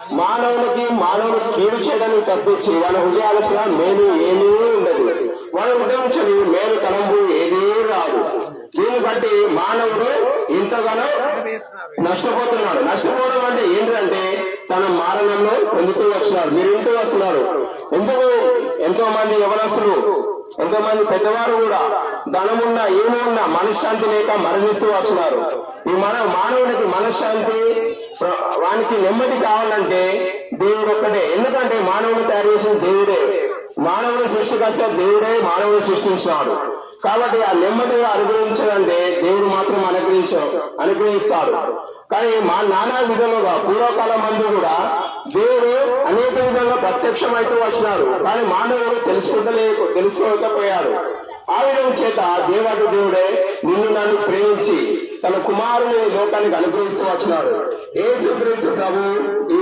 మానవుడు కీడు చేయడానికి తప్పించి వాళ్ళ హృదయాలసిన మేలు ఏమీ ఉండదు. వాళ్ళ హృదయం మేలు తలంపు ఏదీ రాదు. దీన్ని బట్టి మానవుడు ఇంతగానో నష్టపోతున్నాడు. నష్టపోవడం అంటే ఏంటంటే తన మారణంలో పొందుతూ వచ్చినాడు. మీరు ఇంటూ వస్తున్నారు. ఎంతో మంది యవనస్తులు, ఎంతో మంది పెద్దవారు కూడా ధనమున్నా ఏమున్నా మనశ్శాంతి లేక మరణిస్తూ వస్తున్నారు. ఈ మానవునికి మనశ్శాంతి, వానికి నెమ్మది కావాలంటే దేవుడు ఒక్కటే. ఎందుకంటే మానవుని తయారు చేసిన దేవుడే, మానవుని సృష్టికర్త దేవుడే మానవుని సృష్టించినాడు. కాబట్టి ఆ నెమ్మదిగా అనుగ్రహించాలంటే దేవుడు మాత్రం అనుగ్రహిస్తాడు. కానీ నానా విధముగా పూర్వకాలం మంది కూడా దేవుడు అనేక విధంగా ప్రత్యక్షమైతే వచ్చినాడు. కానీ మానవుడు తెలుసుకోలేకపోయాడు. ఆ విధం చేత దేవాది దేవుడే నిన్ను నన్ను ప్రేమించి తన కుమారుని లోకానికి అనుగ్రహిస్తూ వచ్చినాడు. యేసుక్రీస్తు ప్రభు ఈ